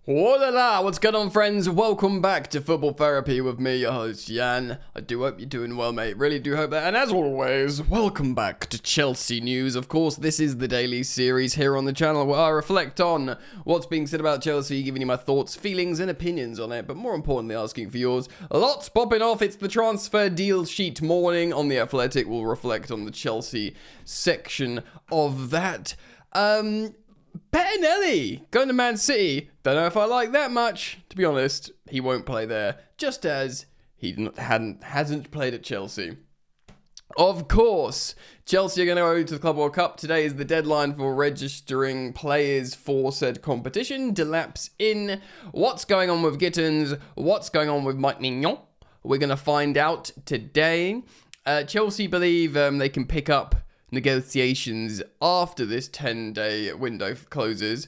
Voila! What's going on, friends? Welcome back to Football Therapy with me, your host, Jan. I do hope you're doing well, mate. Really do hope that. And as always, welcome back to Chelsea News. Of course, this is the daily series here on the channel where I reflect on what's being said about Chelsea, giving you my thoughts, feelings, and opinions on it, but more importantly, asking for yours. Lots popping off. It's the transfer deal sheet morning on The Athletic. We'll reflect on the Chelsea section of that. Bettinelli going to Man City. Don't know if I like that much. To be honest, he won't play there, just as he hasn't played at Chelsea. Of course, Chelsea are going to go to the Club World Cup. Today is the deadline for registering players for said competition. Delapse in. What's going on with Gittens? What's going on with Mignon? We're going to find out today. Chelsea believe they can pick up negotiations after this 10-day window closes,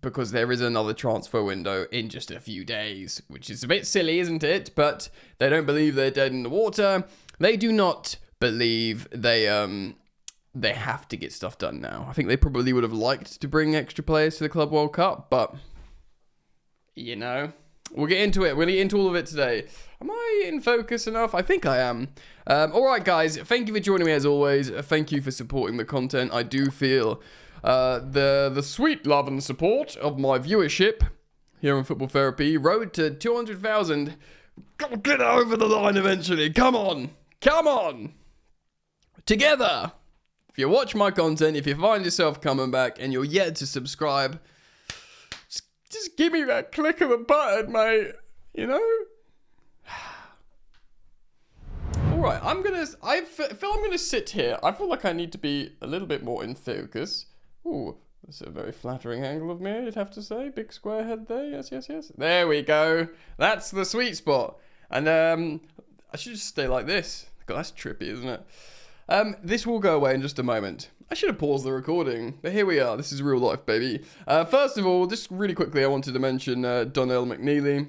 because there is another transfer window in just a few days, which is a bit silly, isn't it? But they don't believe they're dead in the water. They do not believe they have to get stuff done now. I think they probably would have liked to bring extra players to the Club World Cup, but you know, we'll get into it. We're going to get into all of it today. Am I in focus enough? I think I am. Alright, guys. Thank you for joining me as always. Thank you for supporting the content. I do feel the sweet love and support of my viewership here on Football Therapy. Road to 200,000. Gotta get over the line eventually. Come on. Come on. Together. If you watch my content, if you find yourself coming back and you're yet to subscribe, just give me that click of the button, mate. You know? Alright, I feel I'm gonna sit here. I feel like I need to be a little bit more in focus. Ooh, that's a very flattering angle of me, I'd have to say. Big square head there, yes. There we go. That's the sweet spot. And I should just stay like this. God, that's trippy, isn't it? This will go away in just a moment. I should have paused the recording, but here we are. This is real life, baby. First of all, just really quickly, I wanted to mention Donnell McNeilly.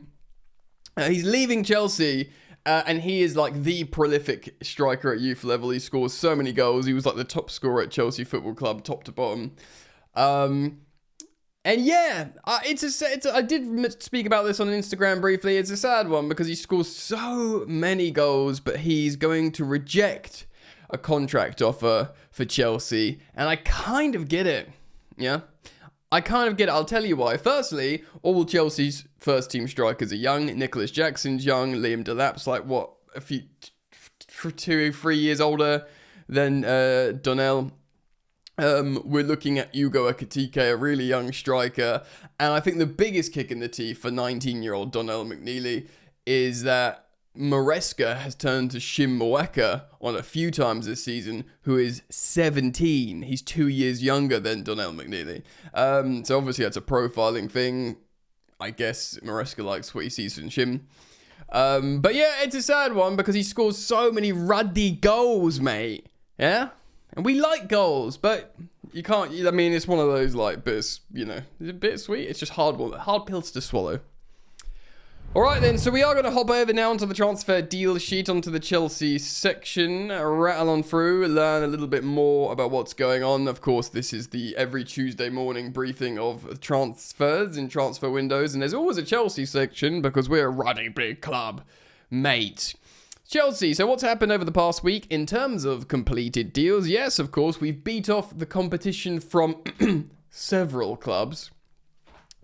He's leaving Chelsea. And he is like the prolific striker at youth level. He scores so many goals. He was like the top scorer at Chelsea Football Club, top to bottom. And yeah, I did speak about this on Instagram briefly. It's a sad one because he scores so many goals, but he's going to reject a contract offer for Chelsea. And I kind of get it. Yeah. I kind of get it. I'll tell you why. Firstly, all Chelsea's first team strikers are young. Nicholas Jackson's young. Liam Delap's like, what, a few, 2-3 years older than Donnell. We're looking at Hugo Ekitike, a really young striker. And I think the biggest kick in the teeth for 19-year-old Donnell McNeilly is that Maresca has turned to Shim Mweka on a few times this season, who is 17. He's 2 years younger than Donnell McNeilly. So obviously that's a profiling thing. I guess Maresca likes what he sees from Shim. But yeah, it's a sad one because he scores so many ruddy goals, mate. Yeah? And we like goals, but you can't, I mean, it's one of those like bits, you know, it's a bit sweet. It's just hard pills to swallow. Alright then, so we are going to hop over now onto the transfer deal sheet, onto the Chelsea section, rattle on through, learn a little bit more about what's going on. Of course, this is the every Tuesday morning briefing of transfers in transfer windows, and there's always a Chelsea section because we're a ruddy big club, mate. Chelsea, so what's happened over the past week in terms of completed deals? Yes, of course, we've beat off the competition from several clubs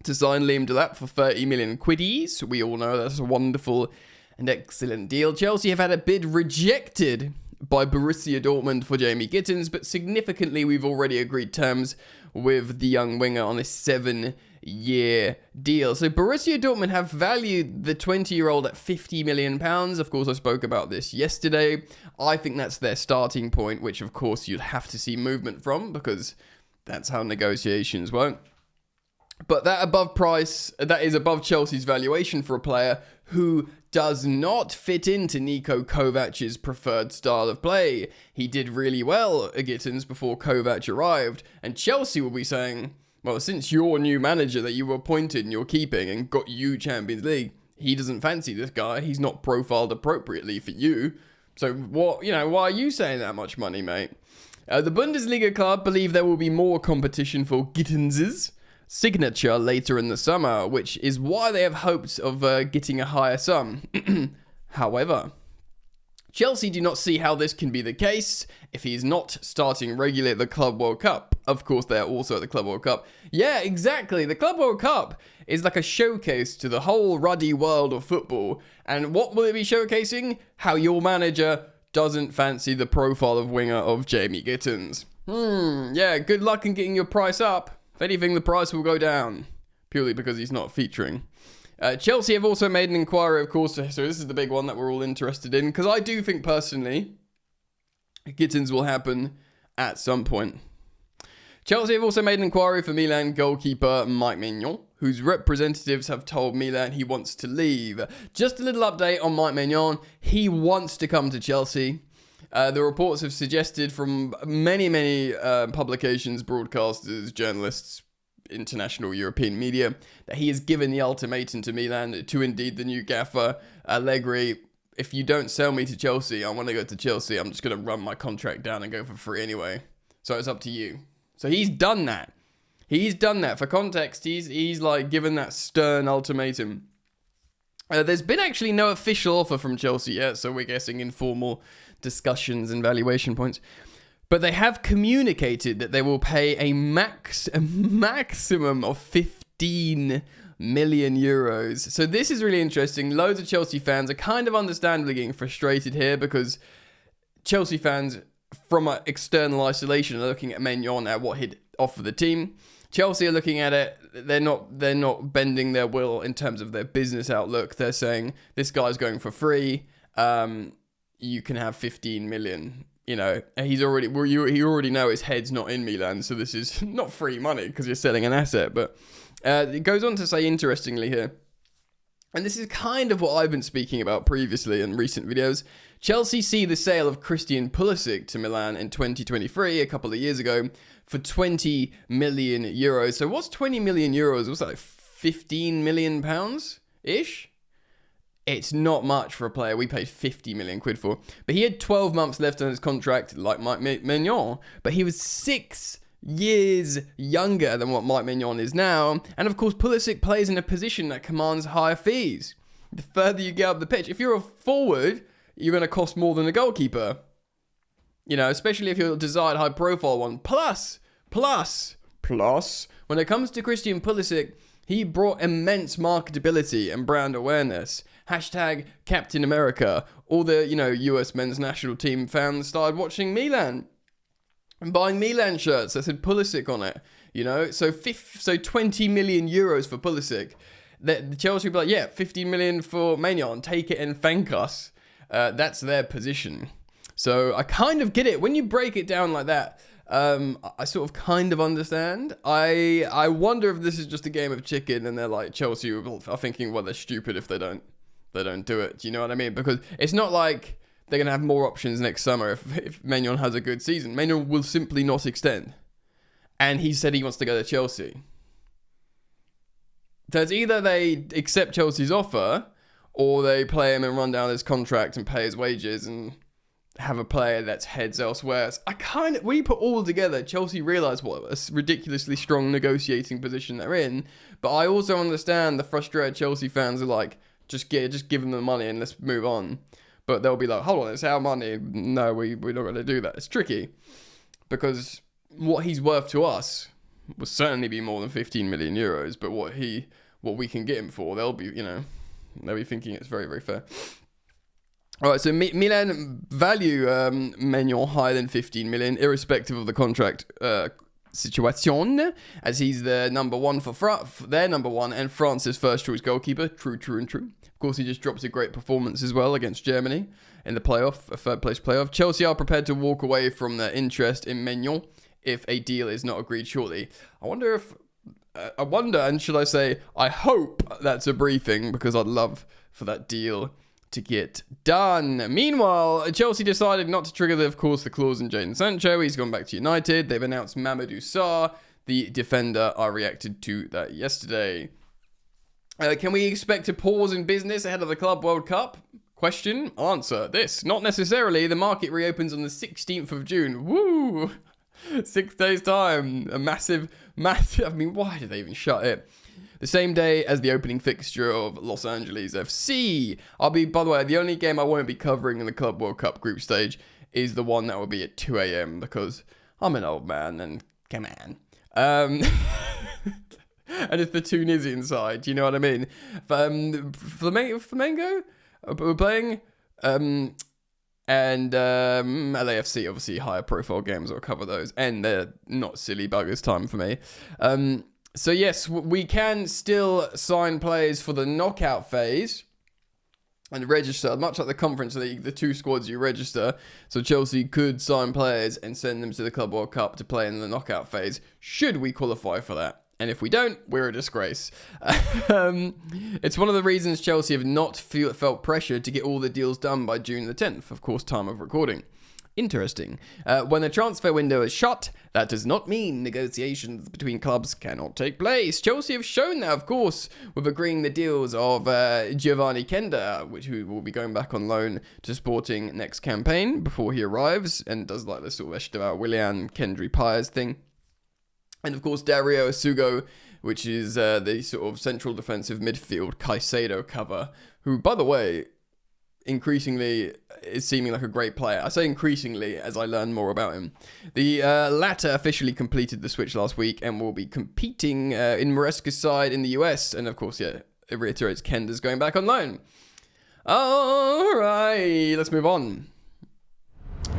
to sign Liam Delap for 30 million quiddies. We all know that's a wonderful and excellent deal. Chelsea have had a bid rejected by Borussia Dortmund for Jamie Gittens, but significantly we've already agreed terms with the young winger on a 7-year deal. So Borussia Dortmund have valued the 20-year-old at £50 million. Of course, I spoke about this yesterday. I think that's their starting point, which of course you'd have to see movement from because that's how negotiations work. But that is above Chelsea's valuation for a player who does not fit into Niko Kovac's preferred style of play. He did really well at Gittens before Kovac arrived, and Chelsea will be saying, well, since your new manager that you appointed and you're keeping and got you Champions League, he doesn't fancy this guy, he's not profiled appropriately for you, so what, why are you saying that much money, mate? The Bundesliga club believe there will be more competition for Gittenses. signature later in the summer, which is why they have hopes of getting a higher sum. However, Chelsea do not see how this can be the case if he's not starting regularly at the Club World Cup. Of course, they are also at the Club World Cup. Yeah, exactly. The Club World Cup is like a showcase to the whole ruddy world of football. And what will it be showcasing? How your manager doesn't fancy the profile of winger of Jamie Gittens. Yeah, good luck in getting your price up. If anything, the price will go down. Purely because he's not featuring. Chelsea have also made an inquiry, of course, so this is the big one that we're all interested in, because I do think, personally, Gittens will happen at some point. Chelsea have also made an inquiry for Milan goalkeeper Mike Maignan, whose representatives have told Milan he wants to leave. Just a little update on Mike Maignan. He wants to come to Chelsea. The reports have suggested from many publications, broadcasters, journalists, international European media, that he has given the ultimatum to Milan, to indeed the new gaffer, Allegri. If you don't sell me to Chelsea, I want to go to Chelsea. I'm just going to run my contract down and go for free anyway. So it's up to you. So he's done that. He's done that. For context, he's like given that stern ultimatum. There's been actually no official offer from Chelsea yet, so we're guessing informal discussions and valuation points. But they have communicated that they will pay a maximum of 15 million euros. So this is really interesting. Loads of Chelsea fans are kind of understandably getting frustrated here, because Chelsea fans, from an external isolation, are looking at Maignan at what he'd offer the team. Chelsea are looking at it. They're not bending their will in terms of their business outlook. They're saying, this guy's going for free. You can have 15 million. You know, he already know his head's not in Milan, so this is not free money because you're selling an asset. But it goes on to say, interestingly here, and this is kind of what I've been speaking about previously in recent videos, Chelsea see the sale of Christian Pulisic to Milan in 2023, a couple of years ago, for 20 million euros. So what's 20 million euros? What's that, like 15 million pounds-ish? It's not much for a player we paid 50 million quid for. But he had 12 months left on his contract, like Mike Maignan. But he was 6 years younger than what Mike Maignan is now. And of course, Pulisic plays in a position that commands higher fees. The further you get up the pitch, if you're a forward, you're going to cost more than a goalkeeper. You know, especially if you're a desired high profile one. Plus, when it comes to Christian Pulisic, he brought immense marketability and brand awareness. Hashtag Captain America. All the, US men's national team fans started watching Milan and buying Milan shirts that said Pulisic on it. So 20 million euros for Pulisic. The Chelsea will be like, yeah, 15 million for Maignan. Take it and thank us. That's their position. So I kind of get it. When you break it down like that, I sort of kind of understand. I wonder if this is just a game of chicken and they're like, Chelsea are thinking, well, they're stupid if they don't do it. Do you know what I mean? Because it's not like they're going to have more options next summer if Maignan has a good season. Maignan will simply not extend. And he said he wants to go to Chelsea. So it's either they accept Chelsea's offer or they play him and run down his contract and pay his wages and have a player that's heads elsewhere. So when you put all together, Chelsea realise what a ridiculously strong negotiating position they're in. But I also understand the frustrated Chelsea fans are like, just give them the money and let's move on. But they'll be like, hold on, it's our money. No, we're not going to do that. It's tricky because what he's worth to us will certainly be more than 15 million euros. But what we can get him for, they'll be thinking it's very, very fair. All right, so Milan value Maignan higher than 15 million, irrespective of the contract situation, as he's their number one their number one and France's first choice goalkeeper. True. Of course, he just drops a great performance as well against Germany in the playoff, a third place playoff. Chelsea are prepared to walk away from their interest in Maignan if a deal is not agreed shortly. I wonder, and should I say, I hope that's a briefing, because I'd love for that deal to get done. Meanwhile, Chelsea decided not to trigger, the clause in Jadon Sancho. He's gone back to United. They've announced Mamadou Sarr, the defender. I reacted to that yesterday. Can we expect a pause in business ahead of the Club World Cup? Question, answer, this. Not necessarily. The market reopens on the 16th of June. Woo! 6 days' time. A massive massive. I mean, why did they even shut it? The same day as the opening fixture of Los Angeles FC. By the way, the only game I won't be covering in the Club World Cup group stage is the one that will be at 2 a.m. because I'm an old man and come on. And it's the Tunisian side, you know what I mean? Flamengo? We're playing. And LAFC, obviously higher profile games, I'll cover those. And they're not silly buggers time for me. So yes, we can still sign players for the knockout phase and register, much like the Conference League, the 2 squads you register. So Chelsea could sign players and send them to the Club World Cup to play in the knockout phase, should we qualify for that. And if we don't, we're a disgrace. It's one of the reasons Chelsea have not felt pressure to get all the deals done by June the 10th, of course, time of recording. Interesting. When the transfer window is shut, that does not mean negotiations between clubs cannot take place. Chelsea have shown that, of course, with agreeing the deals of Giovanni Kenda, who will be going back on loan to Sporting next campaign before he arrives and does like the sort of Willian Kendry Pires thing. And of course, Dario Asugo, which is the sort of central defensive midfield Caicedo cover, who, by the way, increasingly is seeming like a great player. I say increasingly as I learn more about him. The latter officially completed the switch last week and will be competing in Maresca's side in the US. And of course, yeah, it reiterates Kenda's going back on loan. All right, let's move on.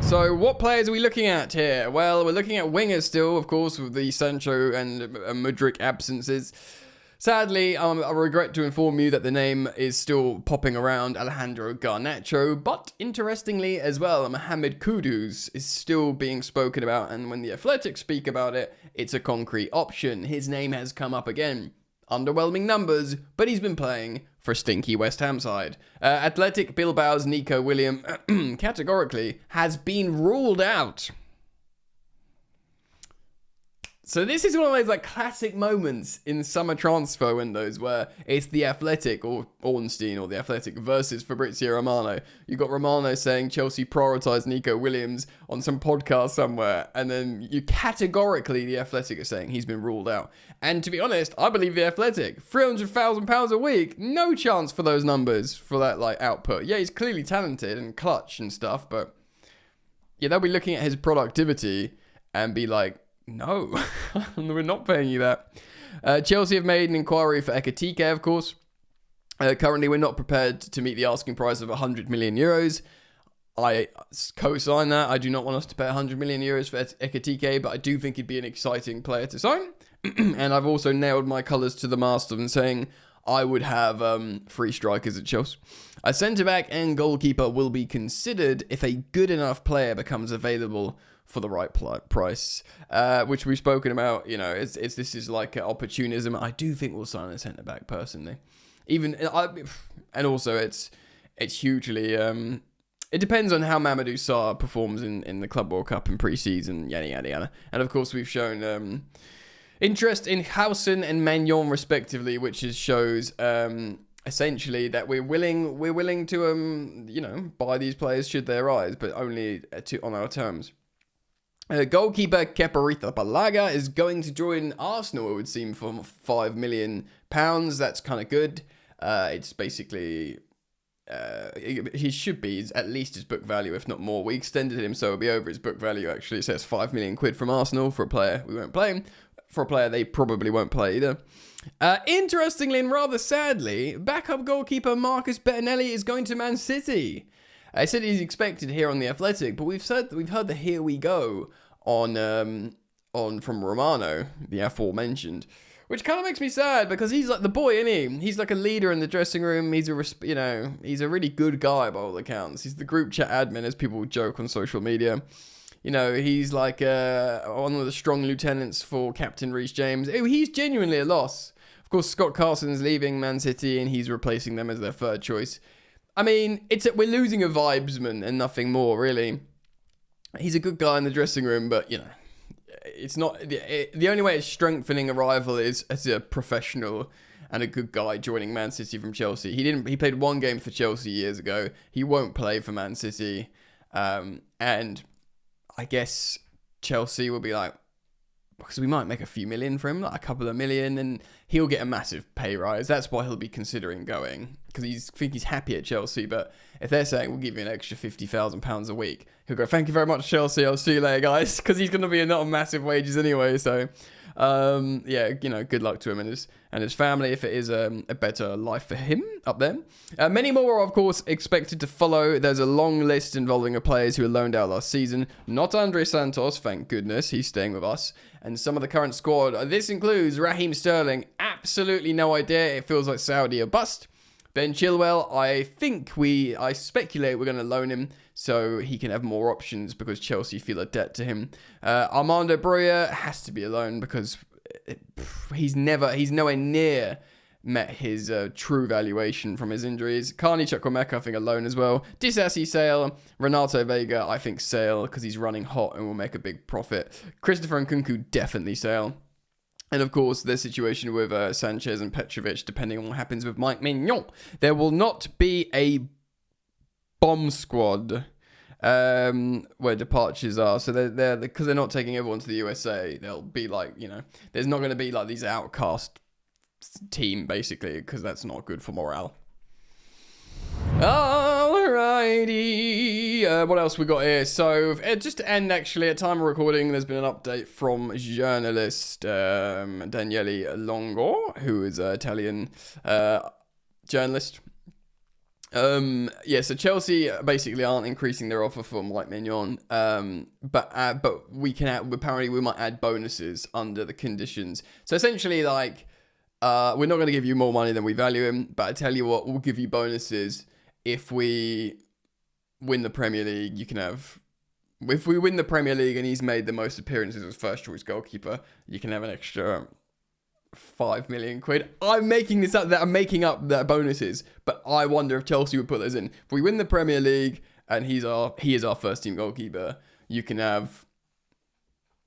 So what players are we looking at here? Well, we're looking at wingers still, of course, with the Sancho and Mudryk absences. Sadly, I regret to inform you that the name is still popping around, Alejandro Garnacho, but interestingly as well, Mohamed Kudus is still being spoken about, and when the Athletic speak about it, it's a concrete option. His name has come up again. Underwhelming numbers, but he's been playing for stinky West Ham side. Athletic Bilbao's Nico William categorically has been ruled out. So this is one of those like classic moments in summer transfer windows where it's the Athletic or Ornstein or the Athletic versus Fabrizio Romano. You got Romano saying Chelsea prioritised Nico Williams on some podcast somewhere, and then you categorically the Athletic are saying he's been ruled out. And to be honest, I believe the Athletic, £300,000 a week, no chance for those numbers for that like output. Yeah, he's clearly talented and clutch and stuff, but yeah, they'll be looking at his productivity and be like, no, we're not paying you that. Chelsea have made an inquiry for Ekitike, of course. Currently, we're not prepared to meet the asking price of 100 million euros. I co-sign that. I do not want us to pay 100 million euros for Ekitike, but I do think he'd be an exciting player to sign. And I've also nailed my colours to the mast and saying I would have 3 strikers at Chelsea. A centre-back and goalkeeper will be considered if a good enough player becomes available for the right price, which we've spoken about. You know, this is like opportunism. I do think we'll sign a centre back personally, and also it's hugely. It depends on how Mamadou Sarr performs in the Club World Cup in pre-season, yada yada yada. And of course, we've shown interest in Housen and Magnon respectively, which shows essentially that we're willing to buy these players should they arise, but only on our terms. Goalkeeper Kepa Arrizabalaga is going to join Arsenal, it would seem, for £5 million. That's kind of good. It's basically, he should be at least his book value, if not more. We extended him, so it'll be over his book value, actually. It says £5 million from Arsenal for a player we won't play him. For a player they probably won't play either. Interestingly and rather sadly, backup goalkeeper Marcus Bettinelli is going to Man City. I said he's expected here on the Athletic, but we've heard the here we go on from Romano, the aforementioned, which kind of makes me sad because he's like the boy, isn't he? He's like a leader in the dressing room. He's a really good guy by all accounts. He's the group chat admin, as people joke on social media. You know, he's like one of the strong lieutenants for Captain Reece James. He's genuinely a loss. Of course, Scott Carson's leaving Man City and he's replacing them as their third choice. I mean, we're losing a vibesman and nothing more, really. He's a good guy in the dressing room, but, you know, it's not... The only way it's strengthening a rival is as a professional and a good guy joining Man City from Chelsea. He played 1 game for Chelsea years ago. He won't play for Man City. And I guess Chelsea will be like, because we might make a few million for him, like a couple of million, and he'll get a massive pay rise. That's why he'll be considering going, because he's happy at Chelsea. But if they're saying we'll give you an extra £50,000 a week, he'll go, thank you very much, Chelsea. I'll see you later, guys, because he's going to be not on massive wages anyway. So, yeah, good luck to him and his family if it is a better life for him up there. Many more are, of course, expected to follow. There's a long list involving players who were loaned out last season. Not Andre Santos, thank goodness. He's staying with us. And some of the current squad. This includes Raheem Sterling. Absolutely no idea. It feels like Saudi or bust. Ben Chilwell, I speculate we're going to loan him so he can have more options because Chelsea feel a debt to him. Armando Broja has to be a loan because he's nowhere near met his true valuation from his injuries. Carney Chukwuemeka, I think, a loan as well. Disasi sale. Renato Vega, I think sale because he's running hot and will make a big profit. Christopher Nkunku, definitely sale. And of course, their situation with Sanchez and Petrovic, depending on what happens with Mike Mignon. There will not be a bomb squad where departures are. So they're because they're not taking everyone to the USA. They'll be like, there's not going to be like these outcast team basically, because that's not good for morale. Alrighty, what else we got here? So just to end, actually, at time of recording, there's been an update from journalist Daniele Longo, who is an Italian journalist. So Chelsea basically aren't increasing their offer for Mike Mignon, but apparently we might add bonuses under the conditions. So essentially, like, we're not going to give you more money than we value him, but I tell you what, we'll give you bonuses if we win the Premier League. If we win the Premier League and he's made the most appearances as first choice goalkeeper, you can have an extra 5 million quid. I'm making this up, that I'm making up the bonuses, but I wonder if Chelsea would put those in. If we win the Premier League and he is our first team goalkeeper, you can have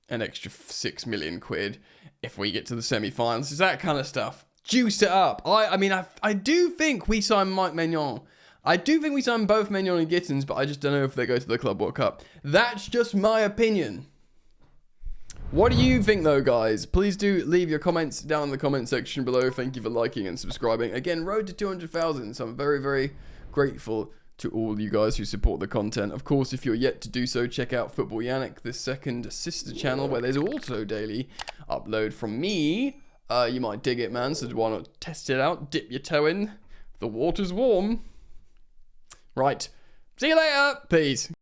an extra 6 million quid if we get to the semi-finals. It's that kind of stuff. Juice it up. I do think we sign Mike Mignon. I do think we sign both Mignon and Gittens, but I just don't know if they go to the Club World Cup. That's just my opinion. What do you think, though, guys? Please do leave your comments down in the comment section below. Thank you for liking and subscribing. Again, road to 200,000, so I'm very, very grateful to all you guys who support the content. Of course, if you're yet to do so, check out Football Yannick, the second sister channel, where there's also daily upload from me. You might dig it, man, so why not test it out? Dip your toe in. The water's warm. Right. See you later. Peace.